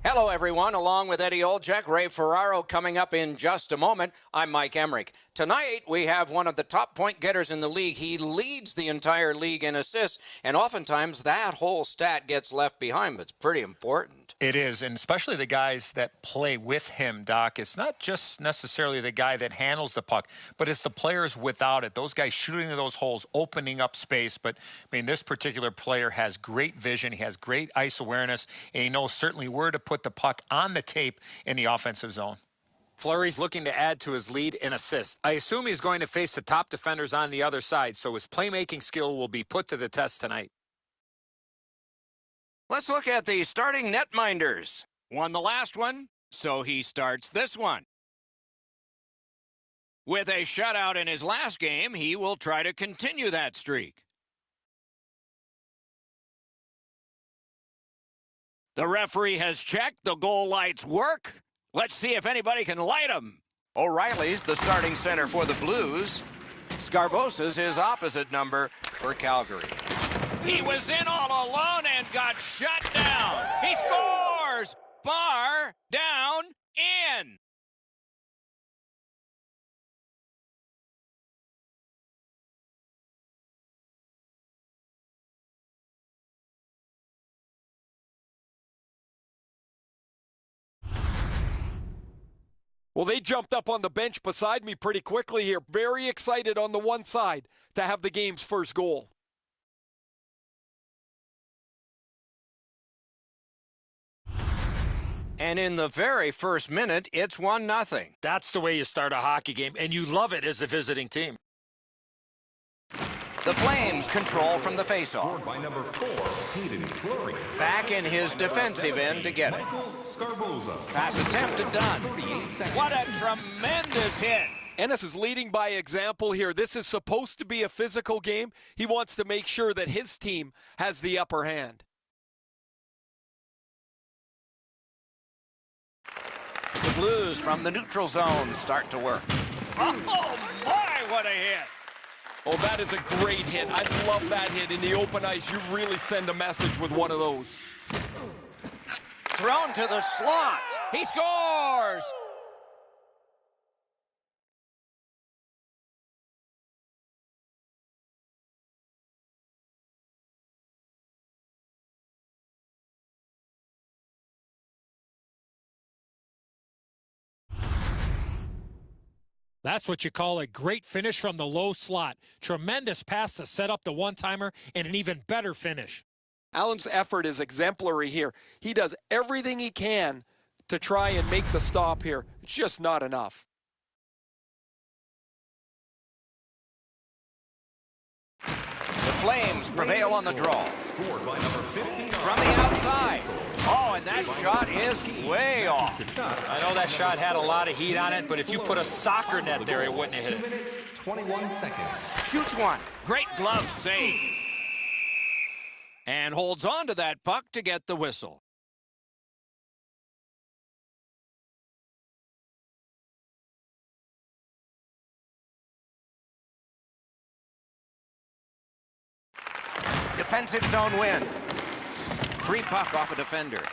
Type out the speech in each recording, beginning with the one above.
Hello, everyone. Along with Eddie Olczyk, Ray Ferraro coming up in just a moment. I'm Mike Emmerich. Tonight, we have one of the top point getters in the league. He leads the entire league in assists, and oftentimes that whole stat gets left behind, but it's pretty important. It is, and especially the guys that play with him, Doc. It's not just necessarily the guy that handles the puck, but it's the players without it. Those guys shooting into those holes, opening up space. But, I mean, this particular player has great vision. He has great ice awareness, and he knows certainly where to put the puck on the tape in the offensive zone. Fleury's looking to add to his lead in assists. I assume he's going to face the top defenders on the other side, so his playmaking skill will be put to the test tonight. Let's look at the starting netminders. Won the last one, so he starts this one. With a shutout in his last game, he will try to continue that streak. The referee has checked. The goal lights work. Let's see if anybody can light them. O'Reilly's the starting center for the Blues. Scarbosa's his opposite number for Calgary. He was in all alone and got shut down. He scores! Bar down, in. Well, they jumped up on the bench beside me pretty quickly here. Very excited on the one side to have the game's first goal. And in the very first minute, it's 1-0. That's the way you start a hockey game, and you love it as a visiting team. The Flames control from the faceoff. By number 4, Hayden Fleury. Back in his defensive end to get it. Pass attempted, done. What a tremendous hit. Ennis is leading by example here. This is supposed to be a physical game. He wants to make sure that his team has the upper hand. The Blues from the neutral zone start to work. Oh, my, what a hit. Oh, that is a great hit. I love that hit. In the open ice, you really send a message with one of those. Thrown to the slot. He scores! That's what you call a great finish from the low slot. Tremendous pass to set up the one-timer and an even better finish. Allen's effort is exemplary here. He does everything he can to try and make the stop here. It's just not enough. The Flames prevail on the draw. From the outside. Oh, and that shot is way off. I know that shot had a lot of heat on it, but if you put a soccer net there, it wouldn't have hit it. 21 seconds. Shoots one. Great glove save. And holds on to that puck to get the whistle. Defensive zone win. Free puck off a defender.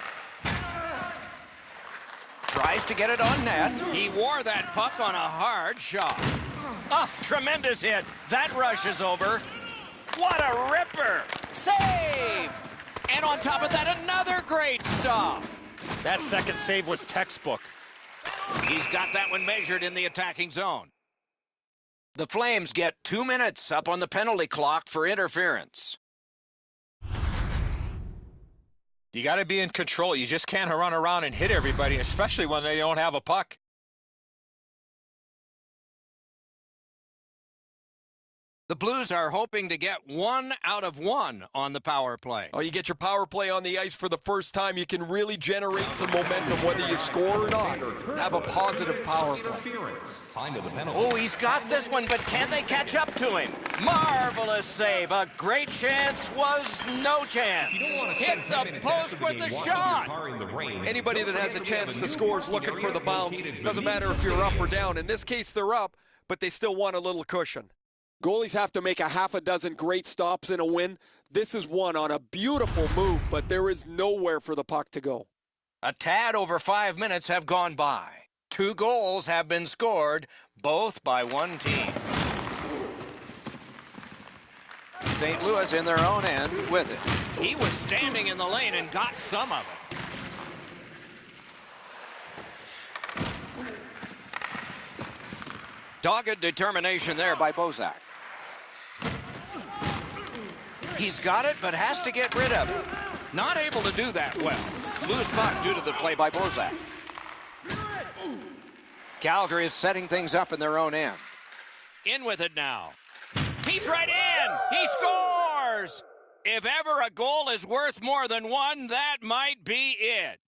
Tries to get it on net. He wore that puck on a hard shot. Oh, tremendous hit. That rush is over. What a ripper. Save. And on top of that, another great stop. That second save was textbook. He's got that one measured in the attacking zone. The Flames get 2 minutes up on the penalty clock for interference. You got to be in control. You just can't run around and hit everybody, especially when they don't have a puck. The Blues are hoping to get 1 out of 1 on the power play. Oh, you get your power play on the ice for the first time, you can really generate some momentum, whether you score or not. Have a positive power play. Oh, he's got this one, but can they catch up to him? Marvelous save. A great chance was no chance. Hit the post with the shot. Anybody that has a chance to score is looking for the bounce. Doesn't matter if you're up or down. In this case, they're up, but they still want a little cushion. Goalies have to make a half a dozen great stops in a win. This is one on a beautiful move, but there is nowhere for the puck to go. A tad over 5 minutes have gone by. 2 goals have been scored, both by one team. St. Louis in their own end with it. He was standing in the lane and got some of it. Dogged determination there by Bozak. He's got it, but has to get rid of it. Not able to do that well. Loose puck due to the play by Bozak. Calgary is setting things up in their own end. In with it now. He's right in. He scores. If ever a goal is worth more than one, that might be it.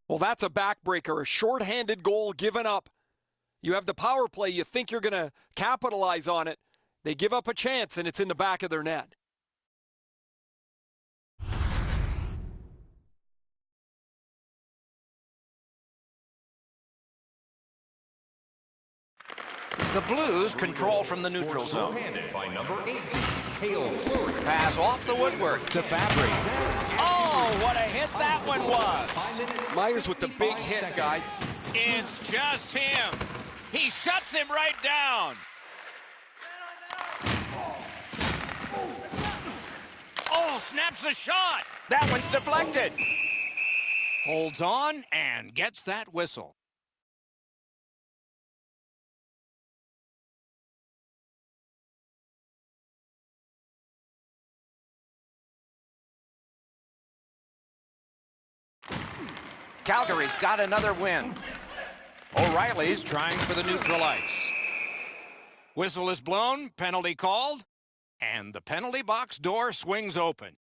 Well, that's a backbreaker, a shorthanded goal given up. You have the power play, you think you're going to capitalize on it. They give up a chance, and it's in the back of their net. The Blues control from the neutral zone. By number 18, Pass off the woodwork to Fabry. Oh, what a hit that one was. Myers with the big hit, guys. It's just him. He shuts him right down. Oh, snaps the shot. That one's deflected. Holds on and gets that whistle. Calgary's got another win. O'Reilly's trying for the neutral ice. Whistle is blown, penalty called, and the penalty box door swings open.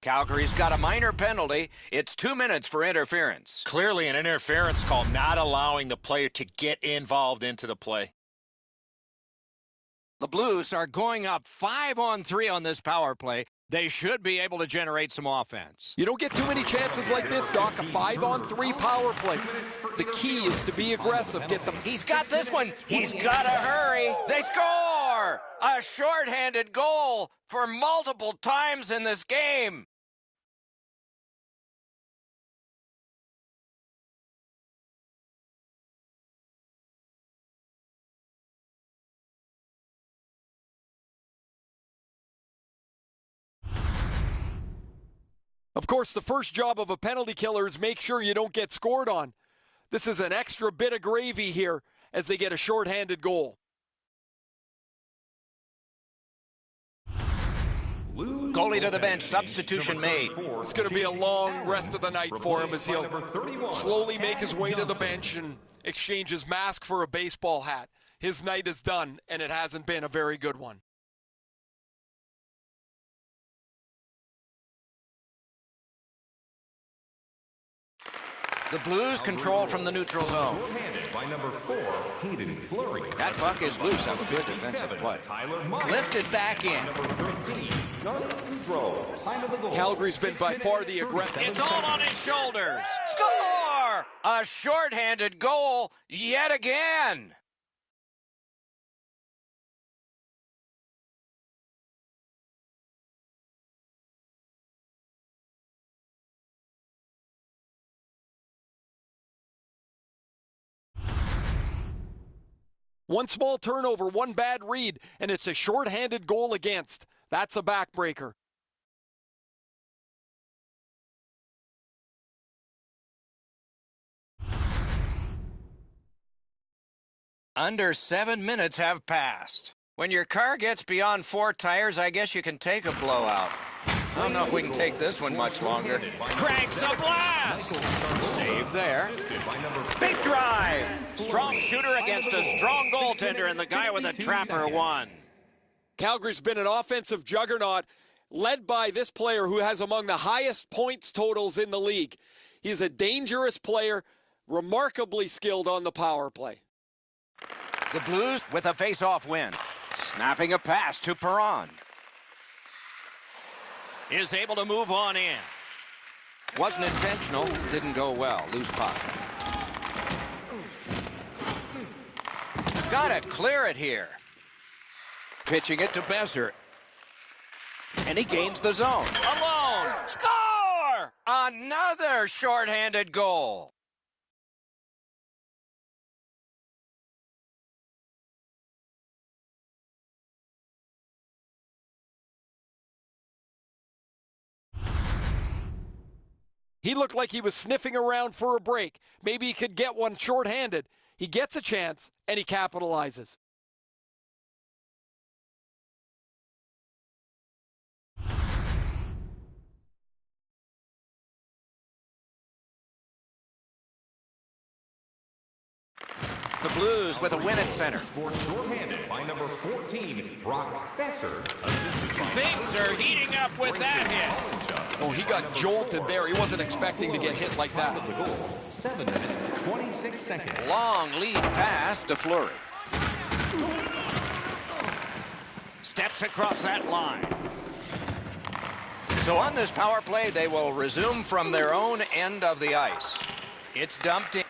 Calgary's got a minor penalty. It's 2 minutes for interference. Clearly an interference call, not allowing the player to get involved into the play. The Blues are going up 5-on-3 on this power play. They should be able to generate some offense. You don't get too many chances like this, Doc. A 5-on-3 power play. The key is to be aggressive. Get them. He's got this one. He's got to hurry. They score! A shorthanded goal for multiple times in this game. Of course, the first job of a penalty killer is make sure you don't get scored on. This is an extra bit of gravy here as they get a shorthanded goal. Goalie to the bench, substitution made. It's going to be a long rest of the night for him as he'll slowly make his way to the bench and exchange his mask for a baseball hat. His night is done, and it hasn't been a very good one. The Blues control from the neutral zone. by number 4, That puck is loose on a good defensive play. Lifted back in. Calgary's been by far the aggressive. It's all on his shoulders. Score! A shorthanded goal yet again. One small turnover, one bad read, and it's a shorthanded goal against. That's a backbreaker. Under 7 minutes have passed. When your car gets beyond 4 tires, I guess you can take a blowout. I don't know if we can take this one much longer. Cranks a blast! Save there. Big drive! Strong shooter against a strong goaltender, and the guy with a trapper won. Calgary's been an offensive juggernaut, led by this player who has among the highest points totals in the league. He's a dangerous player, remarkably skilled on the power play. The Blues with a face-off win. Snapping a pass to Perron. Is able to move on in. Wasn't intentional, didn't go well. Loose puck. Gotta clear it here. Pitching it to Besser. And he gains the zone. Alone. Score! Another shorthanded goal. He looked like he was sniffing around for a break. Maybe he could get one shorthanded. He gets a chance, and he capitalizes. The Blues with a win at center. Scored shorthanded by number 14, Brock Besser. Things are heating up with that hit. Oh, he got jolted there. He wasn't expecting to get hit like that. The goal, 7 minutes, 26 seconds. Long lead pass to Fleury. Steps across that line. So on this power play, they will resume from their own end of the ice. It's dumped in.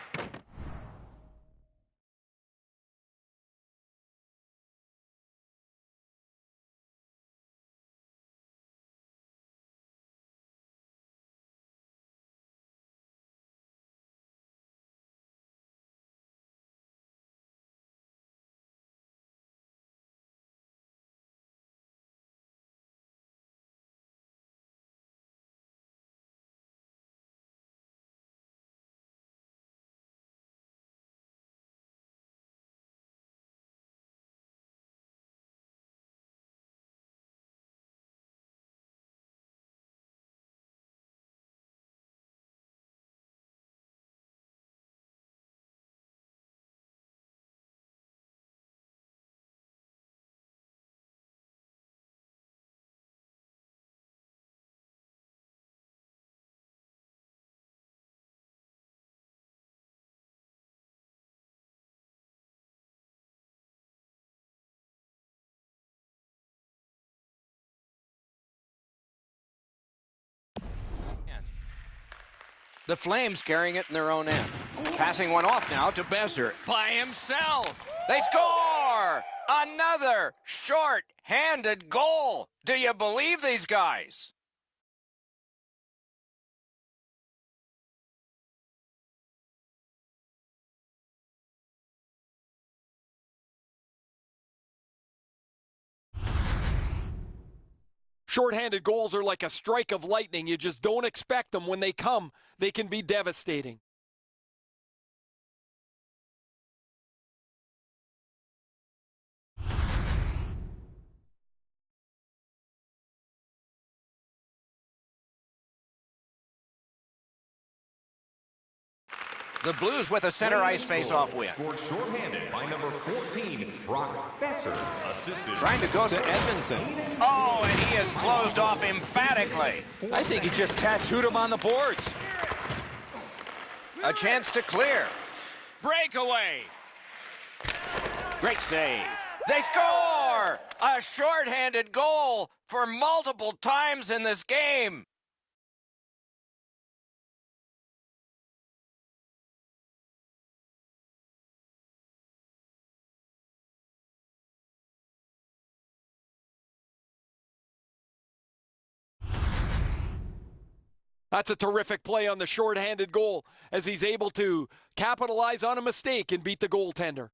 The Flames carrying it in their own end. Passing one off now to Besser by himself. They score! Another short-handed goal. Do you believe these guys? Shorthanded goals are like a strike of lightning. You just don't expect them. When they come, they can be devastating. The Blues with a center ice face-off win. Scored shorthanded by number 14, Brock Besser. Assisted. Trying to go to Edmondson. Oh, and he is closed off emphatically. I think he just tattooed him on the boards. A chance to clear. Breakaway. Great save. They score! A shorthanded goal for multiple times in this game. That's a terrific play on the shorthanded goal as he's able to capitalize on a mistake and beat the goaltender.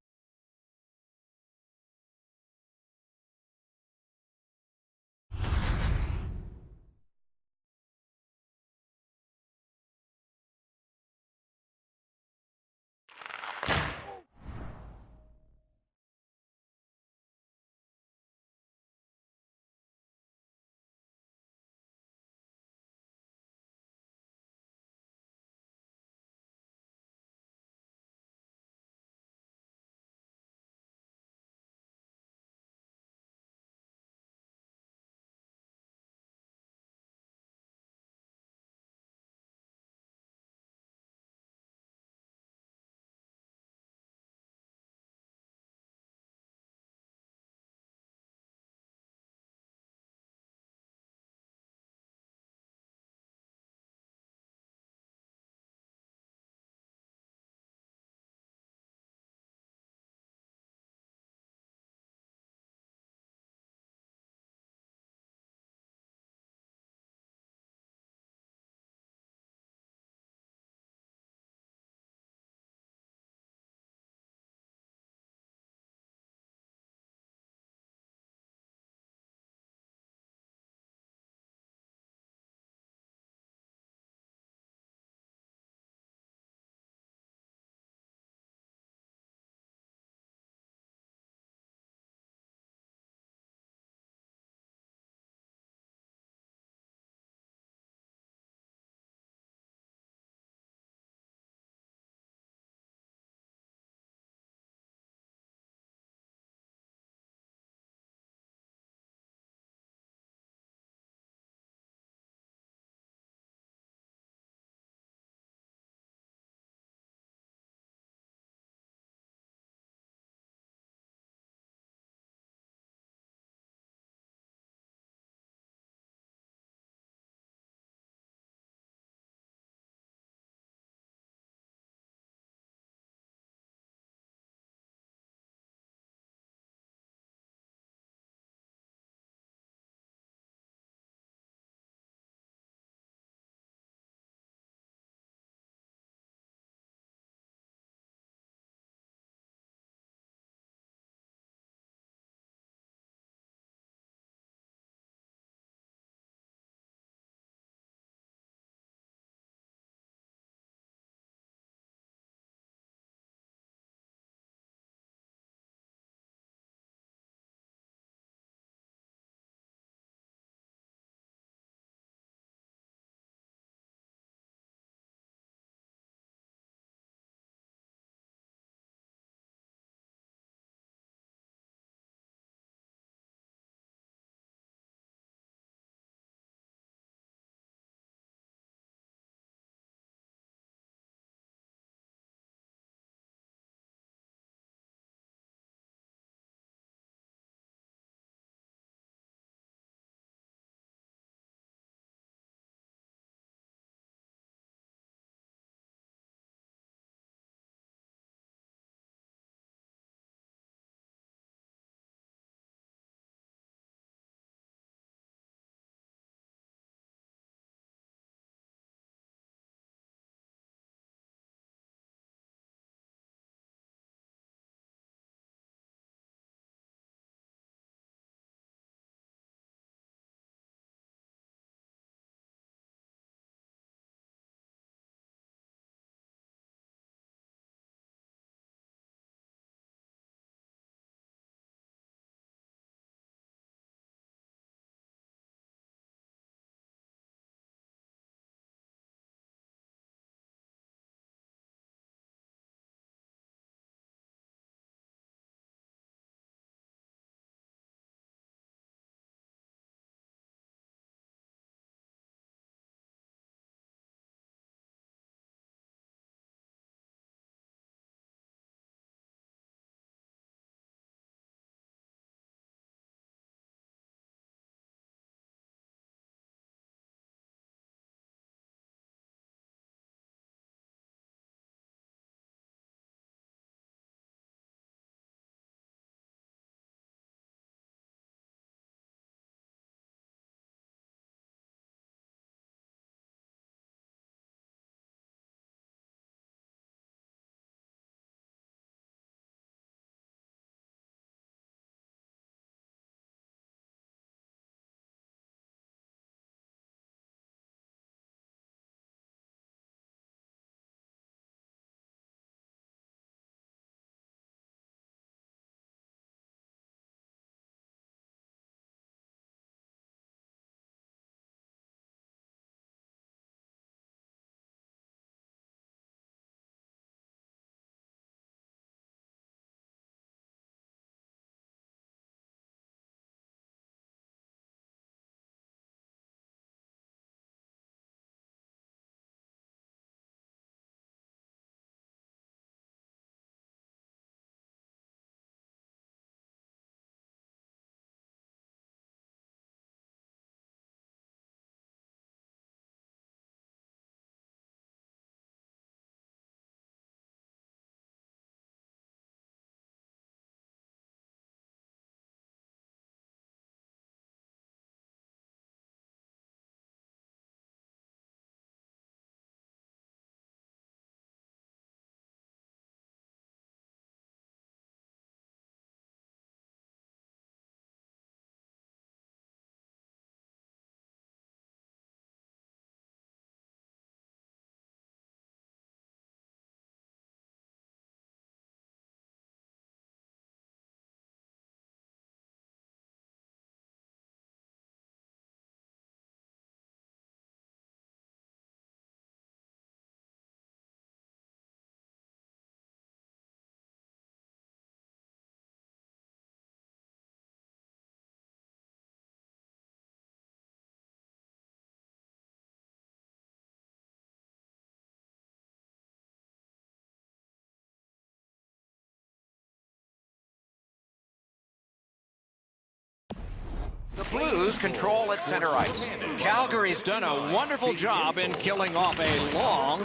The Blues control at center ice. Calgary's done a wonderful job in killing off a long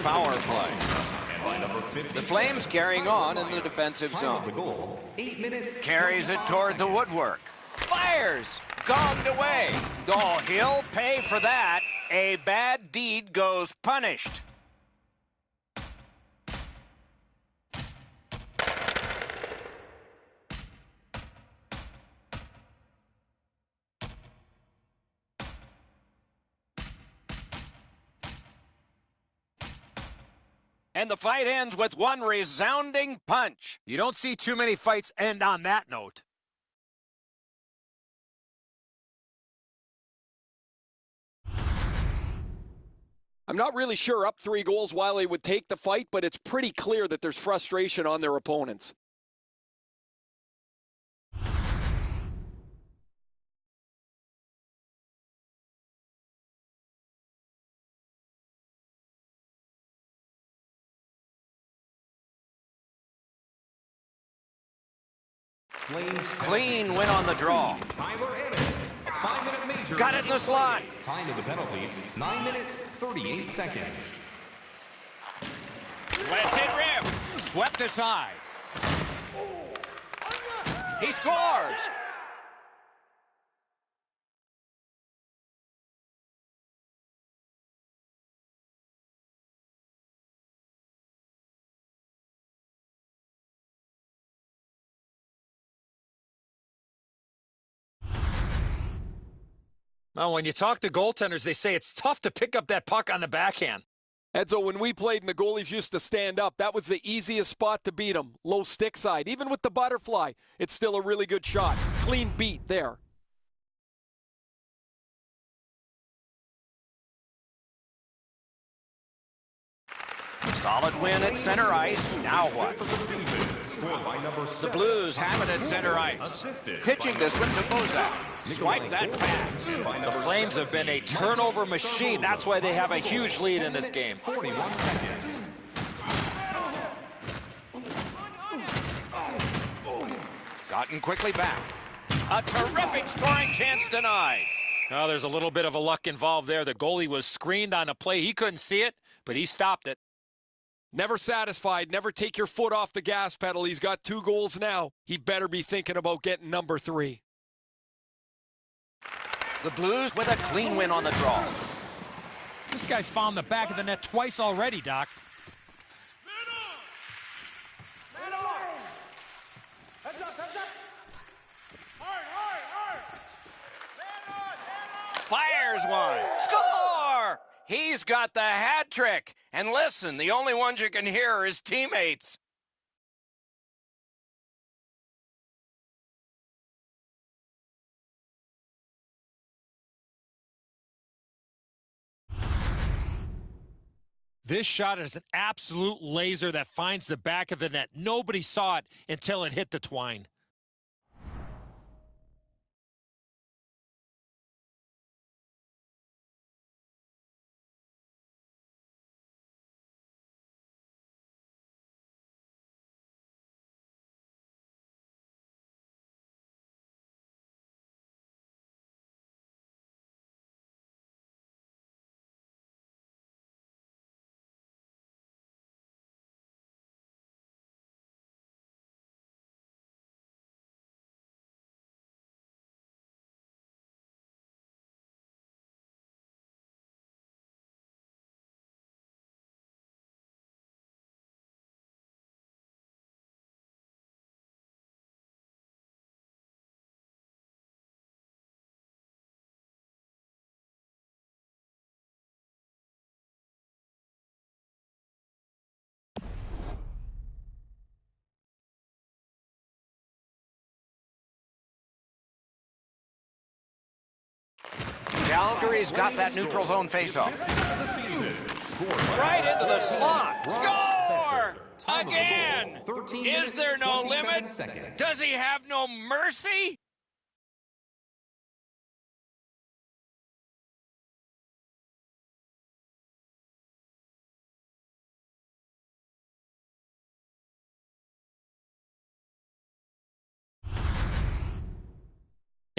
power play. The Flames carrying on in the defensive zone. Carries it toward the woodwork. Fires! Gonged away. Oh, he'll pay for that. A bad deed goes punished. And the fight ends with one resounding punch. You don't see too many fights end on that note. I'm not really sure up 3 goals why they would take the fight, but it's pretty clear that there's frustration on their opponents. Clean win on the draw. Got it in the slot. Time of the penalties, 9 minutes, 38 seconds. Lets it rip. Swept aside. He scores. Well, when you talk to goaltenders, they say it's tough to pick up that puck on the backhand. Edzo, when we played and the goalies used to stand up, that was the easiest spot to beat them. Low stick side. Even with the butterfly, it's still a really good shot. Clean beat there. Solid win at center ice. Now what? The Blues have it at center ice. Pitching this one to Bozak. Swipe that pass. The Flames have been a turnover machine. That's why they have a huge lead in this game. 41 seconds. Gotten quickly back. A terrific scoring chance denied. Oh, there's a little bit of a luck involved there. The goalie was screened on a play. He couldn't see it, but he stopped it. Never satisfied. Never take your foot off the gas pedal. He's got 2 goals now. He better be thinking about getting number 3. The Blues with a clean win on the draw. This guy's found the back of the net twice already, Doc. Fires one. Score! He's got the hat trick. And listen, the only ones you can hear are his teammates. This shot is an absolute laser that finds the back of the net. Nobody saw it until it hit the twine. Calgary's got that neutral zone faceoff. Right into the slot. Score! Again! Is there no limit? Does he have no mercy?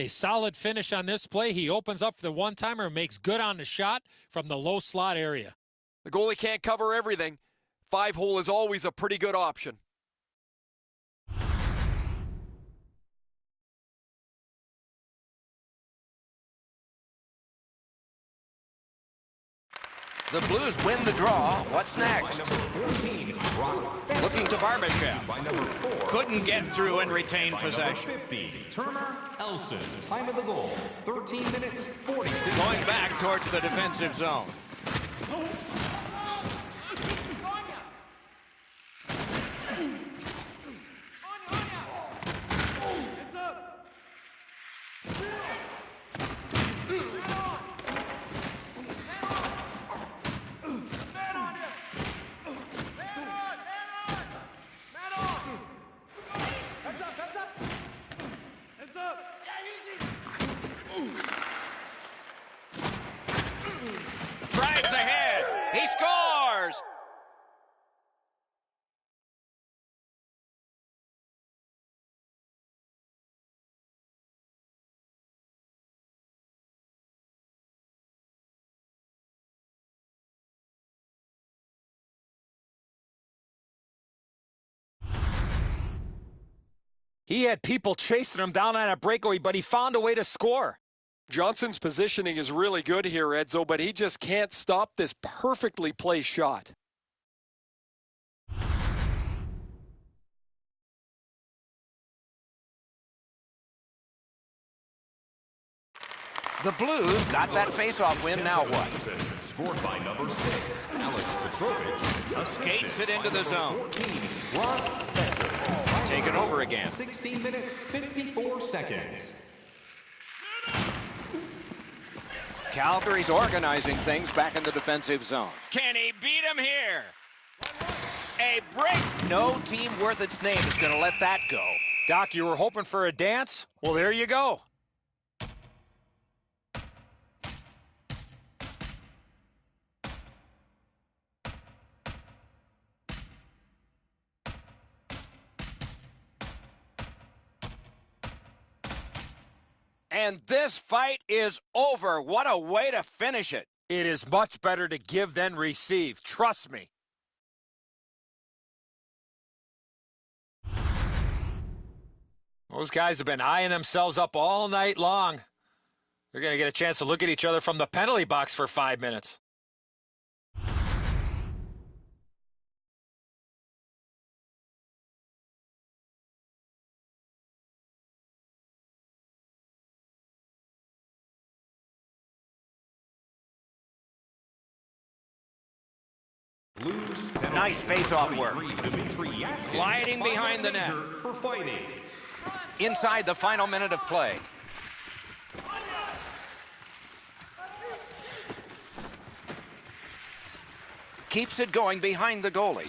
A solid finish on this play. He opens up for the one-timer and makes good on the shot from the low slot area. The goalie can't cover everything. 5-hole is always a pretty good option. The Blues win the draw. What's next? Looking to Barbashev. Couldn't get through and retain possession. 50, Turner Elson. Time of the goal, 13 minutes, 40 seconds. Going back towards the defensive zone. Drives ahead. He scores. He had people chasing him down on a breakaway, but he found a way to score. Johnson's positioning is really good here, Edzo, but he just can't stop this perfectly placed shot. The Blues got that face-off win. Now what? Scored by number 6, Alex Petrovich. Skates it into the zone. 14, Brock Besser. Take it over again. 16 minutes, 54 seconds. Calgary's organizing things back in the defensive zone. Can he beat him here? A break. No team worth its name is going to let that go. Doc, you were hoping for a dance? Well, there you go. And this fight is over. What a way to finish it. It is much better to give than receive. Trust me. Those guys have been eyeing themselves up all night long. They're going to get a chance to look at each other from the penalty box for 5 minutes. Nice face-off work. Gliding behind the net. For fighting. Inside the final minute of play. Keeps it going behind the goalie.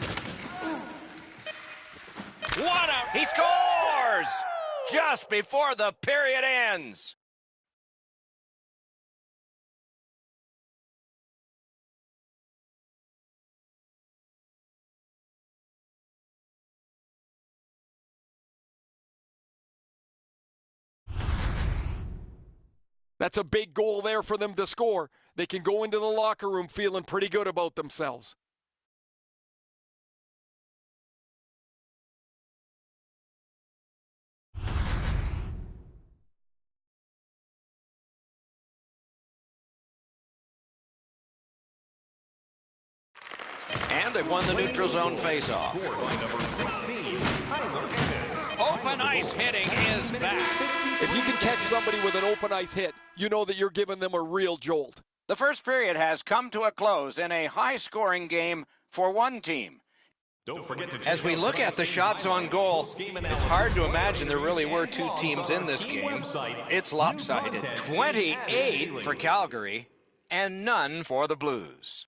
He scores! Just before the period ends. That's a big goal there for them to score. They can go into the locker room feeling pretty good about themselves. And they've won the neutral zone faceoff. Open ice hitting is back. If you can catch somebody with an open ice hit, you know that you're giving them a real jolt. The first period has come to a close in a high-scoring game for one team. Don't forget to As we look at the shots on goal, it's hard to imagine there really were two teams in this game. It's lopsided. 28 for Calgary and none for the Blues.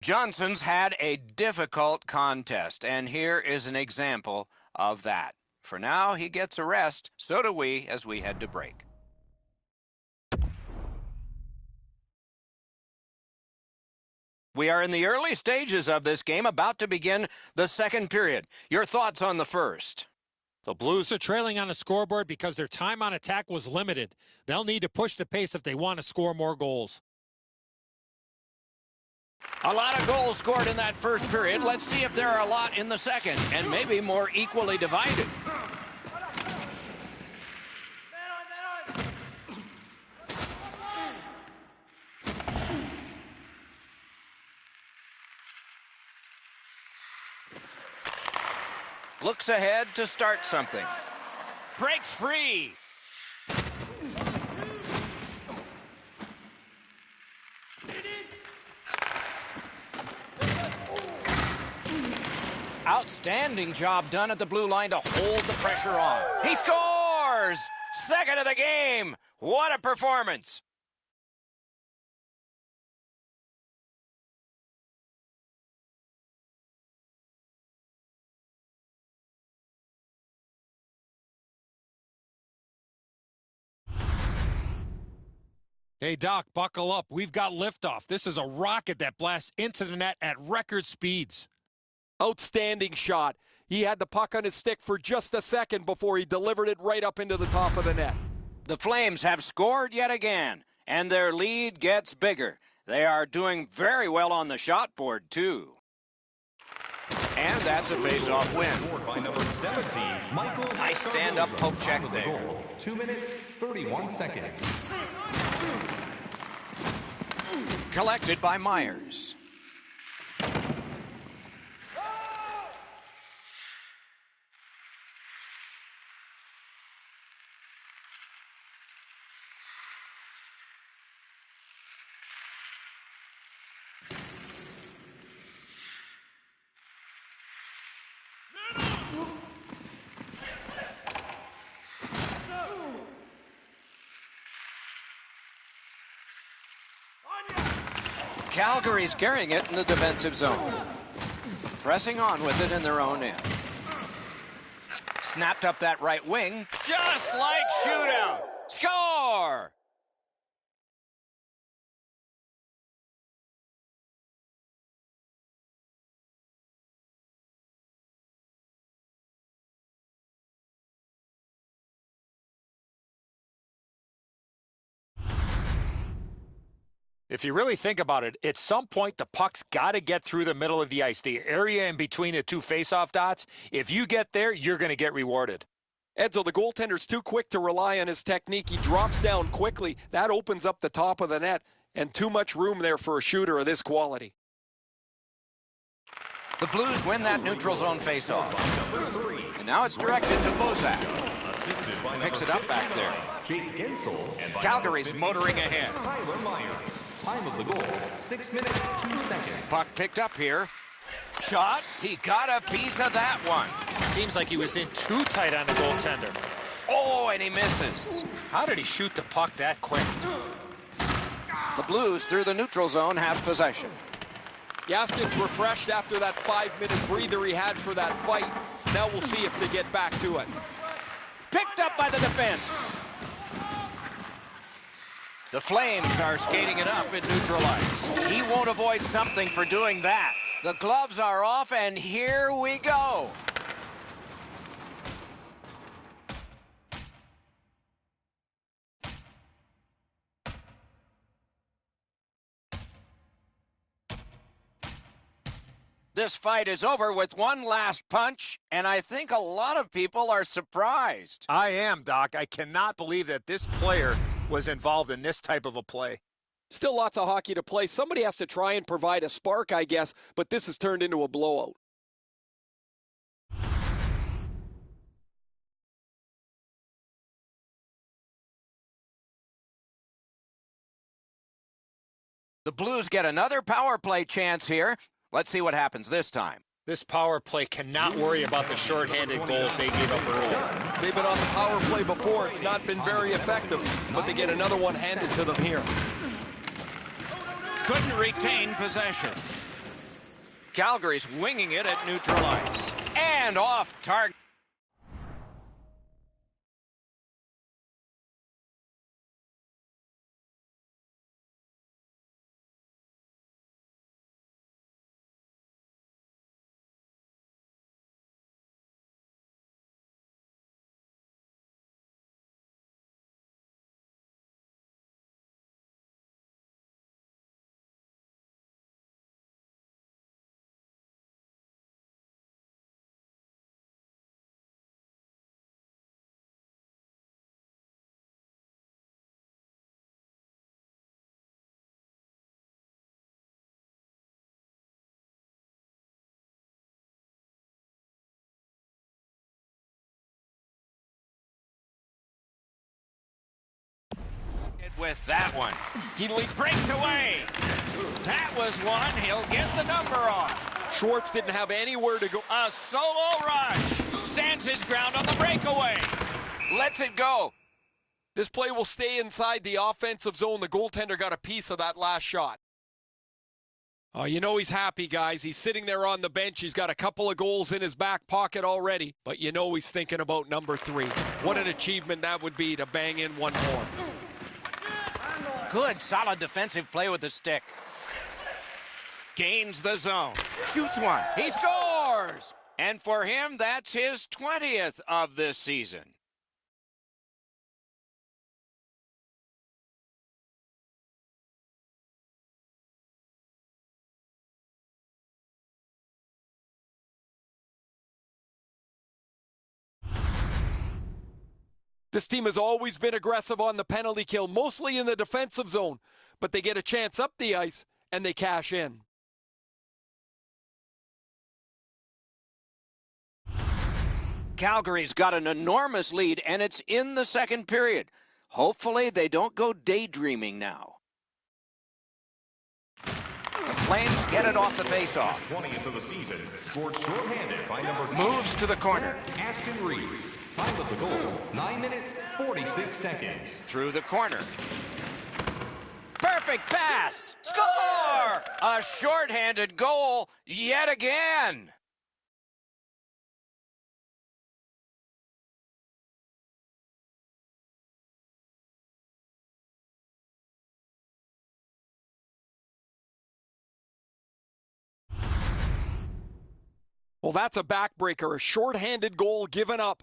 Johnson's had a difficult contest, and here is an example of that. For now, he gets a rest. So do we as we head to break. We are in the early stages of this game, about to begin the second period. Your thoughts on the first? The Blues are trailing on the scoreboard because their time on attack was limited. They'll need to push the pace if they want to score more goals. A lot of goals scored in that first period. Let's see if there are a lot in the second, and maybe more equally divided. Looks ahead to start something. Breaks free. Outstanding job done at the blue line to hold the pressure on. He scores! Second of the game. What a performance. Hey, Doc, buckle up. We've got liftoff. This is a rocket that blasts into the net at record speeds. Outstanding shot. He had the puck on his stick for just a second before he delivered it right up into the top of the net. The Flames have scored yet again, and their lead gets bigger. They are doing very well on the shot board, too. And that's a face-off win. Scored by number 17, Michael. Nice stand-up poke check there. Goal. 2 minutes, 31 seconds. Collected by Myers. Calgary's carrying it in the defensive zone. Pressing on with it in their own end. Snapped up that right wing, just like shootout. Score! If you really think about it, at some point the puck's got to get through the middle of the ice, the area in between the two face-off dots. If you get there, you're going to get rewarded. Edzo, the goaltender's too quick to rely on his technique. He drops down quickly. That opens up the top of the net, and too much room there for a shooter of this quality. The Blues win that neutral zone faceoff. And now it's directed to Bozak. Picks it up back there. Calgary's motoring ahead. Time of the goal, 6 minutes, 2 seconds. Puck picked up here. Shot. He got a piece of that one. Seems like he was in too tight on the goaltender. Oh, and he misses. How did he shoot the puck that quick? The Blues, through the neutral zone, have possession. Yaskin's refreshed after that 5-minute breather he had for that fight. Now we'll see if they get back to it. Picked up by the defense. The Flames are skating it up at neutral ice. He won't avoid something for doing that. The gloves are off, and here we go. This fight is over with one last punch, and I think a lot of people are surprised. I am, Doc. I cannot believe that this player was involved in this type of a play. Still lots of hockey to play. Somebody has to try and provide a spark, I guess, but this has turned into a blowout. The Blues get another power play chance here. Let's see what happens this time. This power play cannot worry about the shorthanded goals they gave up earlier. They've been on the power play before. It's not been very effective, but they get another one handed to them here. Couldn't retain possession. Calgary's winging it at neutral ice. And off target. with that one. He breaks away. That was one. He'll get the number on. Schwartz didn't have anywhere to go. A solo rush. Stands his ground on the breakaway. Lets it go. This play will stay inside the offensive zone. The goaltender got a piece of that last shot. Oh, you know he's happy, guys. He's sitting there on the bench. He's got a couple of goals in his back pocket already. But you know he's thinking about number 3. What an achievement that would be to bang in one more. Good, solid defensive play with the stick. Gains the zone. Shoots one. He scores! And for him, that's his 20th of this season. This team has always been aggressive on the penalty kill, mostly in the defensive zone. But they get a chance up the ice, and they cash in. Calgary's got an enormous lead, and it's in the second period. Hopefully, they don't go daydreaming now. The Flames get it off the faceoff. 20th of the season, scored shorthanded by number 10. Moves to the corner. Aston Reese. Time of the goal, 9 minutes, 46 seconds. Through the corner. Perfect pass. Score! A shorthanded goal yet again. Well, that's a backbreaker, a shorthanded goal given up.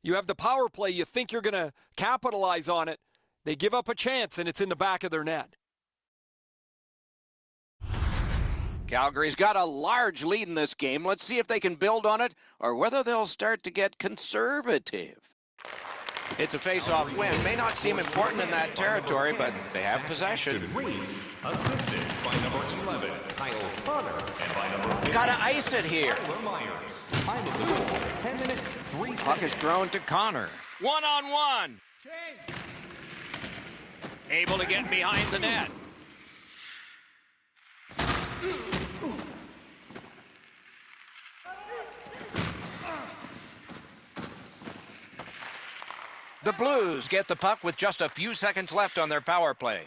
You have the power play, you think you're going to capitalize on it. They give up a chance, and it's in the back of their net. Calgary's got a large lead in this game. Let's see if they can build on it or whether they'll start to get conservative. It's a face-off win. May not seem important in that territory, but they have possession. Reese, assisted by number 11, Kyle Connor, and by number 15, Gotta ice it here. Tyler Myers. Time of the goal, 10 minutes, 3 seconds. Puck is thrown to Connor. One-on-one. Able to get behind the net. The Blues get the puck with just a few seconds left on their power play.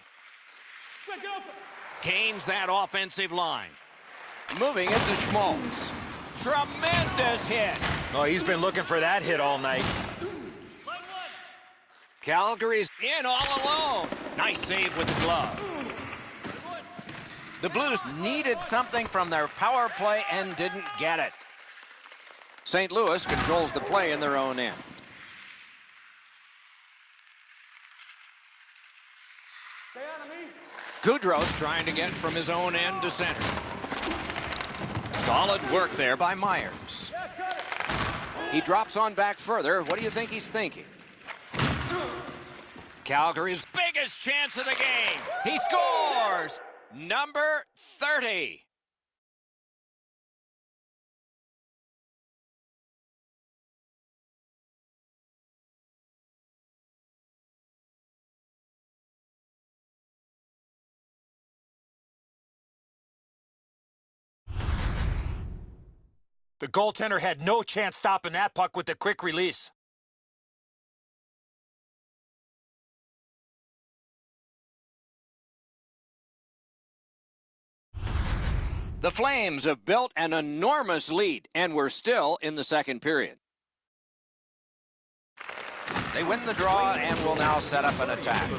Gains that offensive line. Moving it to Schmaltz. Tremendous hit. Oh, he's been looking for that hit all night. Calgary's in all alone. Nice save with the glove. The Blues needed something from their power play and didn't get it. St. Louis controls the play in their own end. Goudreau's trying to get from his own end to center. Solid work there by Myers. He drops on back further. What do you think he's thinking? Calgary's biggest chance of the game. He scores! Number 30. The goaltender had no chance stopping that puck with the quick release. The Flames have built an enormous lead, and we're still in the second period. They win the draw and will now set up an attack.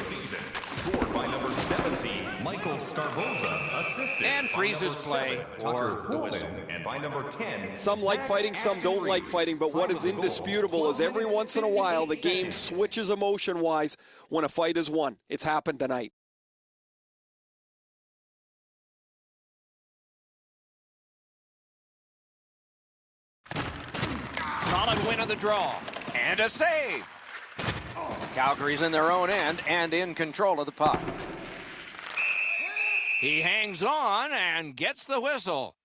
Scored by number 17, Michael Scarboza, assisted And freezes play or the whistle. And by number 10, Some like fighting, some don't like fighting, but what is indisputable is every once in a while the game switches emotion-wise when a fight is won. It's happened tonight. Solid win of the draw. And a save. Calgary's in their own end and in control of the puck. He hangs on and gets the whistle.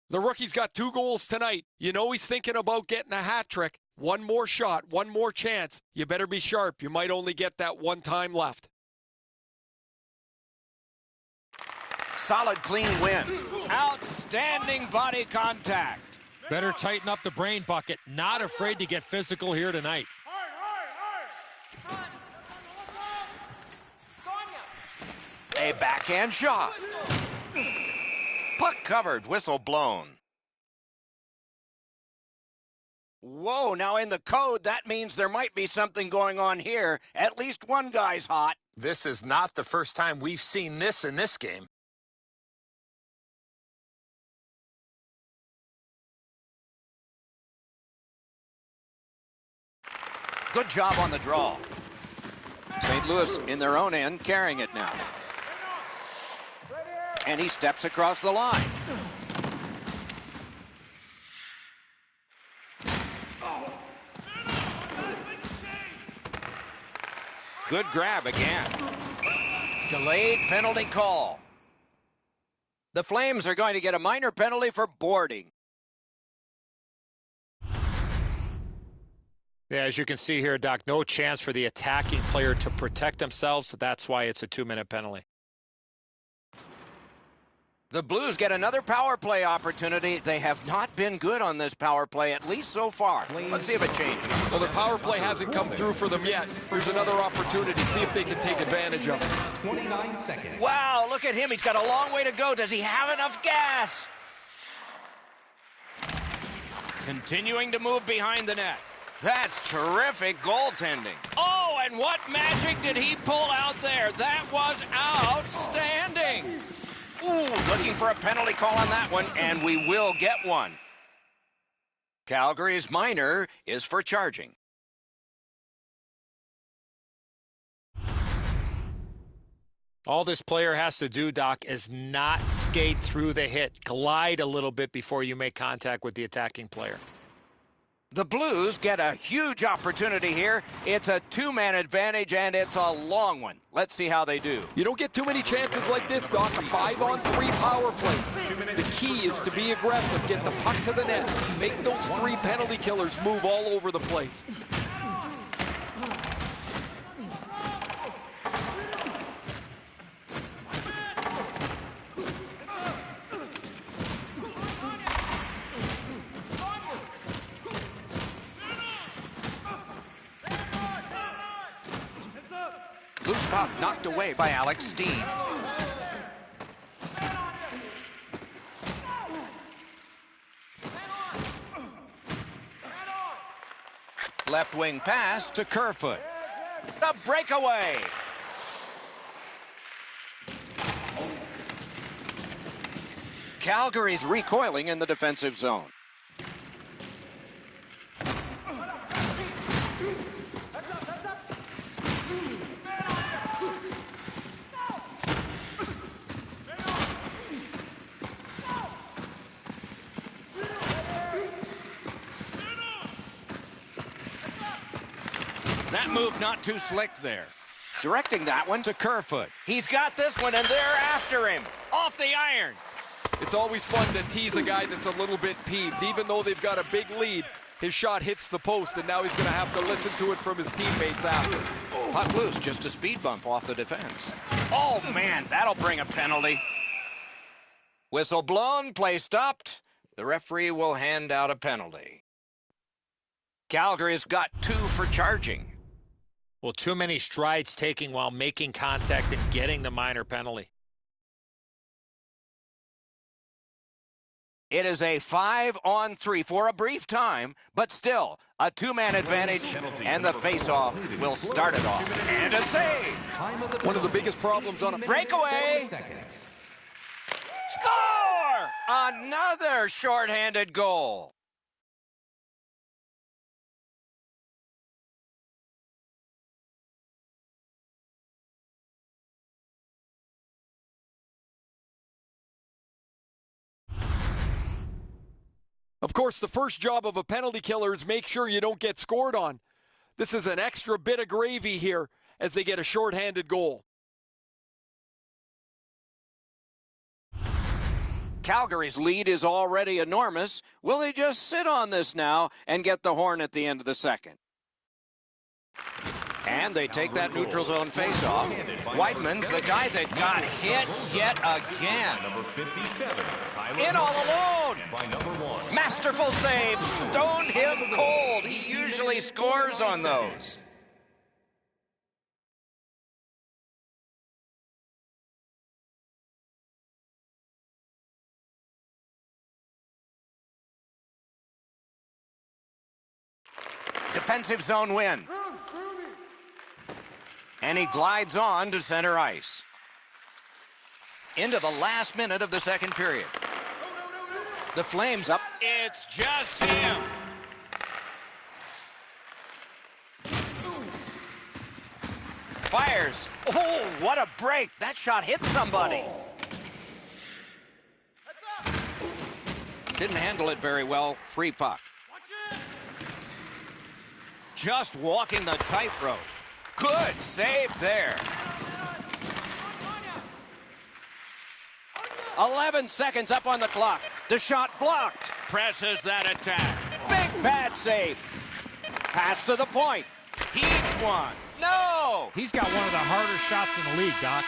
The rookie's got 2 goals tonight. You know he's thinking about getting a hat trick. One more shot, one more chance. You better be sharp. You might only get that one time left. solid, clean win. Outstanding body contact. Better tighten up the brain bucket. Not afraid to get physical here tonight. A backhand shot. Puck covered, whistle blown. Whoa, now in the code, that means there might be something going on here. At least one guy's hot. This is not the first time we've seen this in this game. Good job on the draw. St. Louis in their own end, carrying it now. And he steps across the line. Good grab again. Delayed penalty call. The Flames are going to get a minor penalty for boarding. Yeah, as you can see here, Doc, no chance for the attacking player to protect themselves. So that's why it's a 2-minute penalty. The Blues get another power play opportunity. They have not been good on this power play, at least so far. Let's see if it changes. Well, the power play hasn't come through for them yet. Here's another opportunity. See if they can take advantage of it. 29 seconds. Wow, look at him. He's got a long way to go. Does he have enough gas? Continuing to move behind the net. That's terrific goaltending. Oh, and what magic did he pull out there? That was outstanding. Ooh, looking for a penalty call on that one, and we will get one. Calgary's minor is for charging. All this player has to do, Doc, is not skate through the hit. Glide a little bit before you make contact with the attacking player. The Blues get a huge opportunity here. It's a two-man advantage, and it's a long one. Let's see how they do. You don't get too many chances like this, Doc. A 5-on-3 power play. The key is to be aggressive, get the puck to the net, make those 3 penalty killers move all over the place. Loose puck knocked away by Alex Steen. Left wing pass to Kerfoot. A breakaway. Calgary's recoiling in the defensive zone. That move not too slick there. Directing that one to Kerfoot. He's got this one, and they're after him. Off the iron. It's always fun to tease a guy that's a little bit peeved. Even though they've got a big lead, his shot hits the post, and now he's going to have to listen to it from his teammates after. Puck loose, just a speed bump off the defense. Oh, man, that'll bring a penalty. Whistle blown, play stopped. The referee will hand out a penalty. Calgary's got 2 for charging. Well, too many strides taking while making contact and getting the minor penalty. It is a 5-on-3 for a brief time, but still a 2-man advantage, and the face-off will start it off. And a save. One of the biggest problems on a Breakaway. Score! Another shorthanded goal. Of course, the first job of a penalty killer is make sure you don't get scored on. This is an extra bit of gravy here as they get a shorthanded goal. Calgary's lead is already enormous. Will they just sit on this now and get the horn at the end of the second? And they take that neutral zone faceoff. Whiteman's the guy that got hit yet again. In all alone. Masterful save. Stoned him cold. He usually scores on those. Defensive zone win. And he glides on to center ice. Into the last minute of the second period. The Flames up. It's just him. Fires. Oh, what a break. That shot hit somebody. Didn't handle it very well. Free puck. Just walking the tightrope. Good save there. 11 seconds up on the clock. The shot blocked. Presses that attack. Big bad save. Pass to the point. Heaves one. No! He's got one of the harder shots in the league, Doc.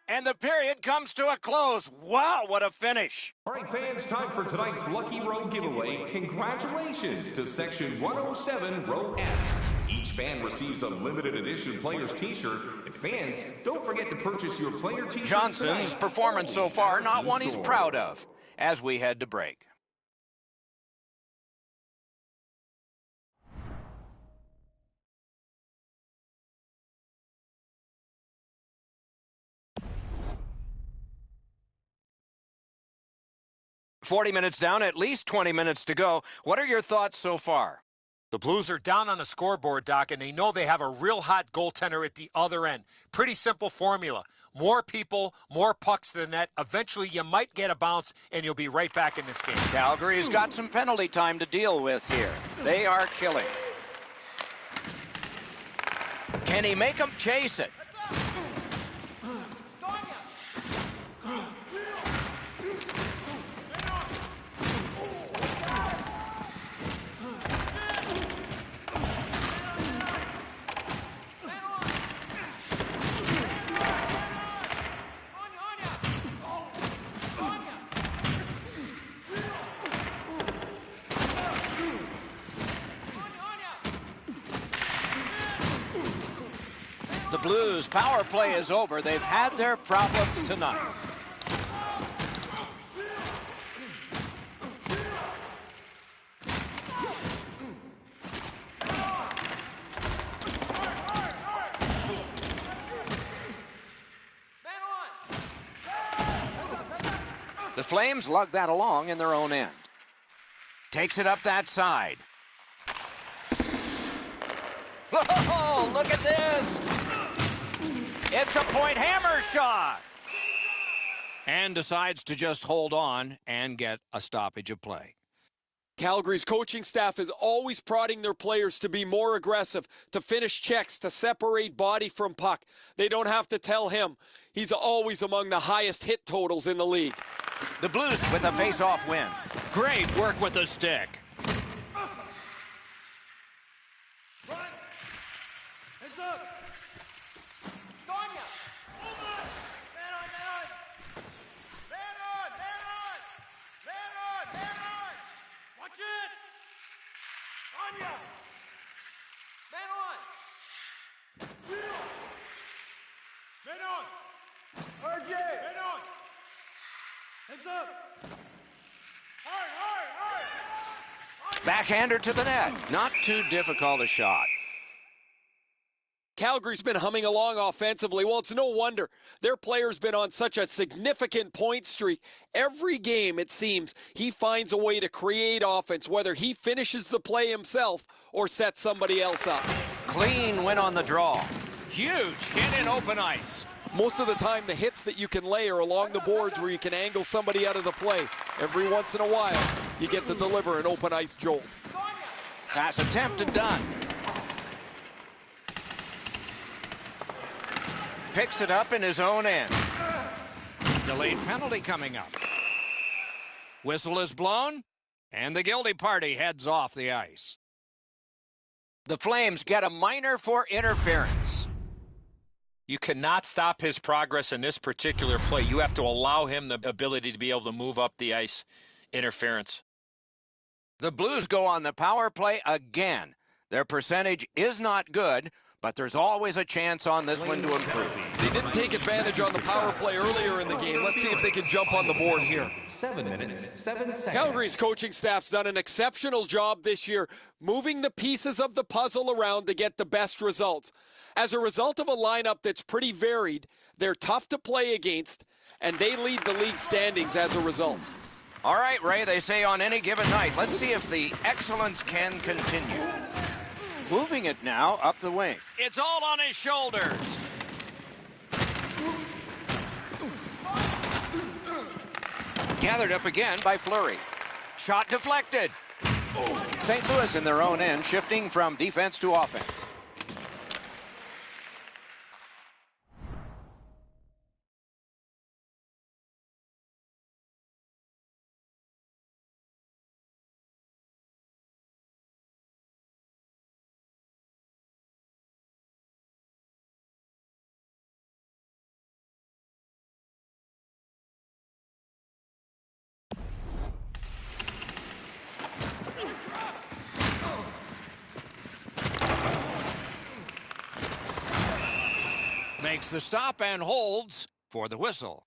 And the period comes to a close. Wow, what a finish. All right, fans, time for tonight's Lucky Row giveaway. Congratulations to Section 107, Row F. Each fan receives a limited edition player's t-shirt. And fans, don't forget to purchase your player t-shirt Johnson's tonight. performance so far, not one he's proud of, as we head to break. "40 minutes down, at least 20 minutes to go. What are your thoughts so far?" The Blues are down on the scoreboard, Doc, and they know they have a real hot goaltender at the other end. Pretty simple formula. More people, more pucks to the net. Eventually, you might get a bounce, and you'll be right back in this game. Calgary's got some penalty time to deal with here. They are killing. Can he make them chase it? The Blues' power play is over. They've had their problems tonight. The Flames lug that along in their own end. Takes it up that side. Oh, look at this! It's a point hammer shot! And decides to just hold on and get a stoppage of play. Calgary's coaching staff is always prodding their players to be more aggressive, to finish checks, to separate body from puck. They don't have to tell him. He's always among the highest hit totals in the league. The Blues with a face-off win. Great work with the stick. Backhander to the net. Not too difficult a shot. Calgary's been humming along offensively. Well, it's no wonder. Their player's been on such a significant point streak. Every game, it seems, he finds a way to create offense, whether he finishes the play himself or sets somebody else up. Clean win on the draw. Huge hit in open ice. Most of the time, the hits that you can lay are along the boards where you can angle somebody out of the play. Every once in a while, you get to deliver an open ice jolt. Pass attempted, done. Picks it up in his own end. Delayed penalty coming up. Whistle is blown, and the guilty party heads off the ice. The Flames get a minor for interference. You cannot stop his progress in this particular play. You have to allow him the ability to be able to move up the ice. Interference. The Blues go on the power play again. Their percentage is not good, but there's always a chance on this one to improve. They didn't take advantage on the power play earlier in the game. Let's see if they can jump on the board here. 7 minutes, 7 seconds. Calgary's coaching staff's done an exceptional job this year moving the pieces of the puzzle around to get the best results. As a result of a lineup that's pretty varied, they're tough to play against, and they lead the league standings as a result. All right, Ray, they say on any given night. Let's see if the excellence can continue. Moving it now up the wing. It's all on his shoulders. Gathered up again by Fleury. Shot deflected. St. Louis in their own end, shifting from defense to offense. Makes the stop and holds for the whistle.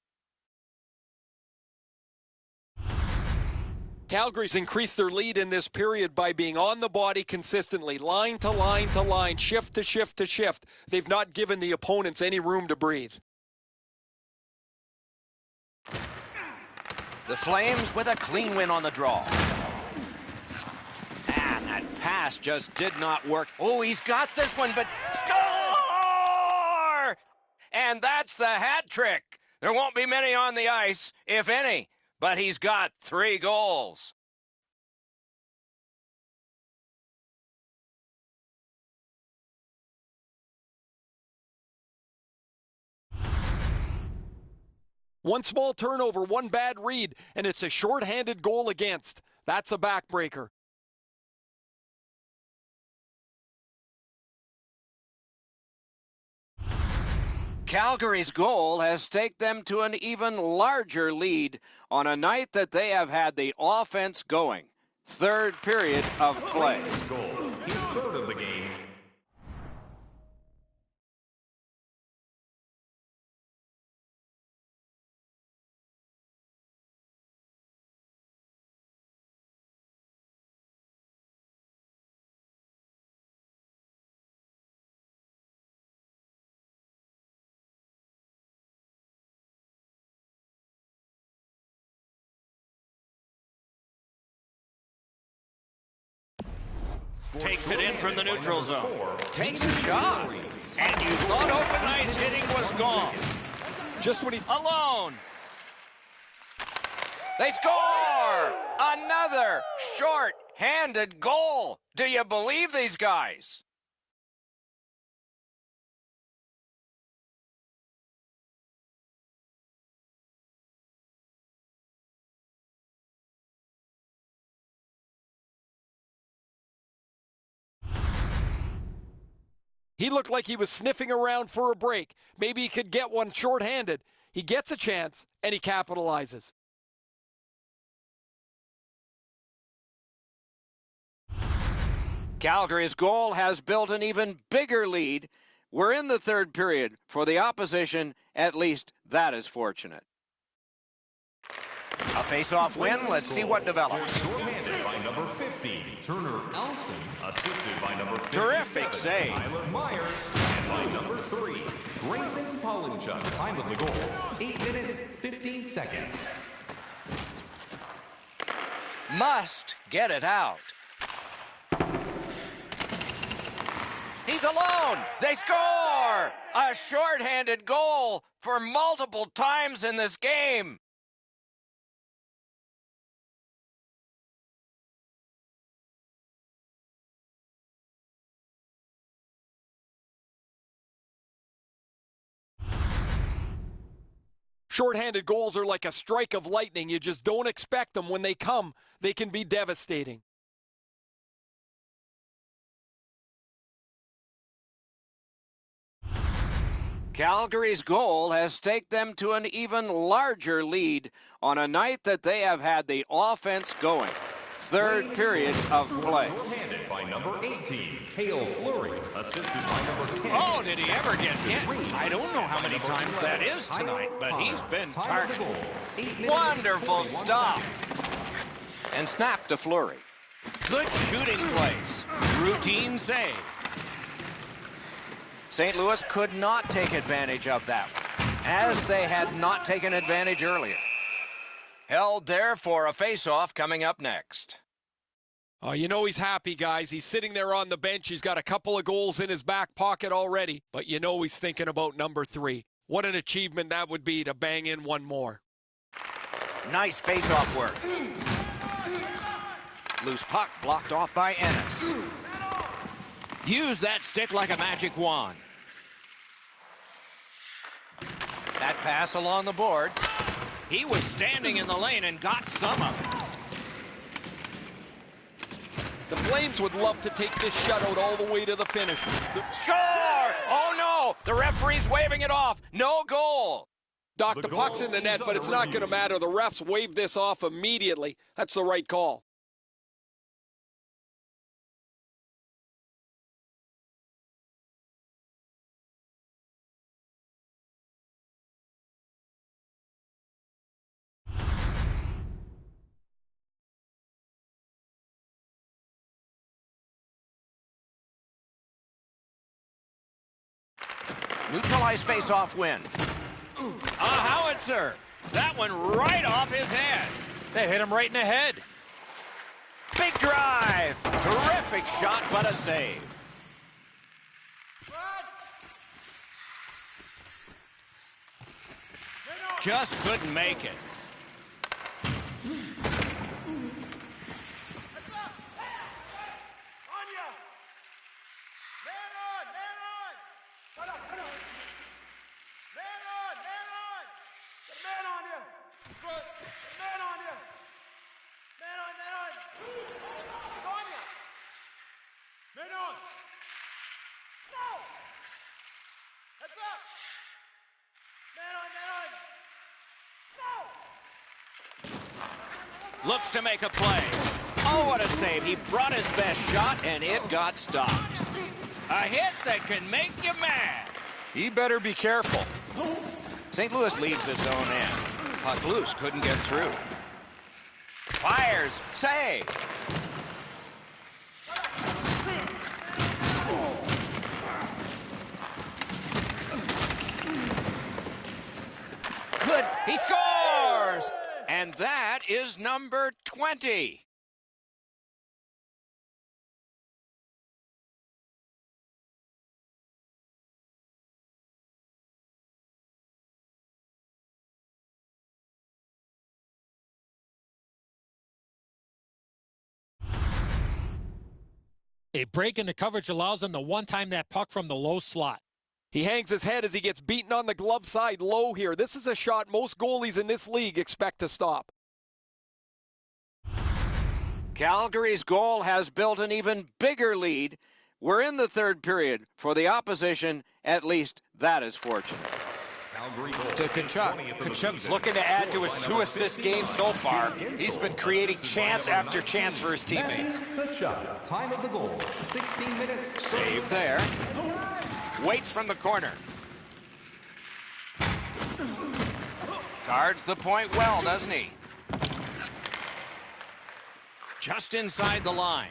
Calgary's increased their lead in this period by being on the body consistently, line to line to line, shift to shift to shift. They've not given the opponents any room to breathe. The Flames with a clean win on the draw. And that pass just did not work. Oh, he's got this one, but score! And that's the hat trick. There won't be many on the ice, if any, but he's got 3 goals. One small turnover, one bad read, and it's a shorthanded goal against. That's a backbreaker. Calgary's goal has taken them to an even larger lead on a night that they have had the offense going. Third period of play. Goal. His third of the game. Takes it in from the neutral zone. Takes a shot. And you thought open ice hitting was gone. Just when he... Alone. They score! Another short-handed goal. Do you believe these guys? He looked like he was sniffing around for a break. Maybe he could get one shorthanded. He gets a chance, and he capitalizes. Calgary's goal has built an even bigger lead. We're in the third period. For the opposition, at least that is fortunate. A face-off win. Let's see what develops. Shorthanded by number 50, Turner Elson. Assisted by number 57, Terrific save. Tyler Myers. And by number 3, Grayson Pollinchuk. Time of the goal, 8 minutes, 15 seconds. Must get it out. He's alone. They score! A shorthanded goal for multiple times in this game. Shorthanded goals are like a strike of lightning. You just don't expect them. When they come, they can be devastating. Calgary's goal has taken them to an even larger lead on a night that they have had the offense going. Third period of play. Handed by number 18, Fleury, assisted by number 10. Oh, did he ever get hit? I don't know how many times that is tonight, but he's been targeted. Wonderful stop. And snap to Fleury. Good shooting place. Routine save. St. Louis could not take advantage of that one, as they had not taken advantage earlier. Held there for a face-off coming up next. Oh, you know he's happy, guys. He's sitting there on the bench. He's got a couple of goals in his back pocket already, but you know he's thinking about number 3. What an achievement that would be to bang in one more. Nice face-off work. Loose puck blocked off by Ennis. Use that stick like a magic wand. That pass along the boards. He was standing in the lane and got some of it. The Flames would love to take this shutout all the way to the finish. Score! Oh, no! The referee's waving it off. No goal. Doc, the puck's in the net, but it's not going to matter. The refs waved this off immediately. That's the right call. Neutralized face-off win. A howitzer. That one right off his head. They hit him right in the head. Big drive. Terrific shot, but a save. Just couldn't make it. Looks to make a play. Oh, what a save. He brought his best shot, and it got stopped. A hit that can make you mad. He better be careful. St. Louis leaves its own end. Puck loose, couldn't get through. Fires, save. Good, he scores! And that is number 20. A break in the coverage allows him to one-time that puck from the low slot. He hangs his head as he gets beaten on the glove side low here. This is a shot most goalies in this league expect to stop. Calgary's goal has built an even bigger lead. We're in the third period. For the opposition, at least that is fortunate. To Tkachuk. Tkachuk's looking to add to his 2-assist game so far. He's been creating chance after chance for his teammates. Tkachuk, time of the goal, 16 minutes. Save there. Waits from the corner. Guards the point well, doesn't he? Just inside the line.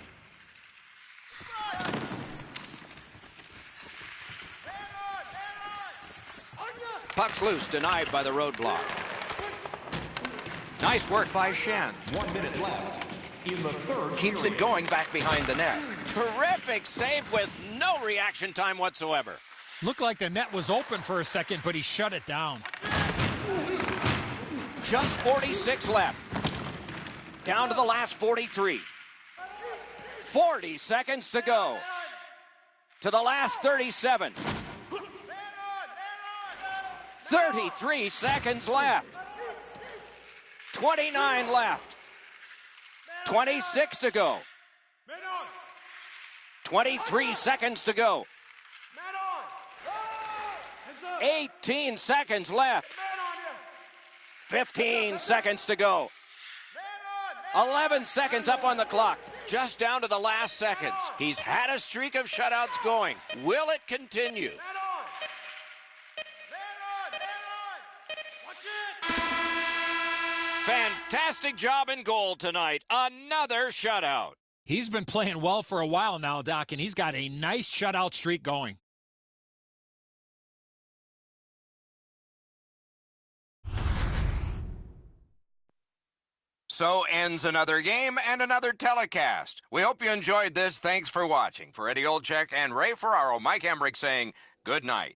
Puck's loose, denied by the roadblock. Nice work by Shen. 1 minute left in the third. Keeps it going back behind the net. Terrific save with no reaction time whatsoever. Looked like the net was open for a second, but he shut it down. Just 46 left. Down to the last 43. 40 seconds to go. To the last 37. 33 seconds left. 29 left. 26 to go. 23 seconds to go. 18 seconds left. 15 seconds to go. 11 seconds up on the clock. Just down to the last seconds. He's had a streak of shutouts going. Will it continue? Fantastic job in goal tonight. Another shutout. He's been playing well for a while now, Doc, and he's got a nice shutout streak going. So ends another game and another telecast. We hope you enjoyed this. Thanks for watching. For Eddie Olczyk and Ray Ferraro, Mike Emmerich saying good night.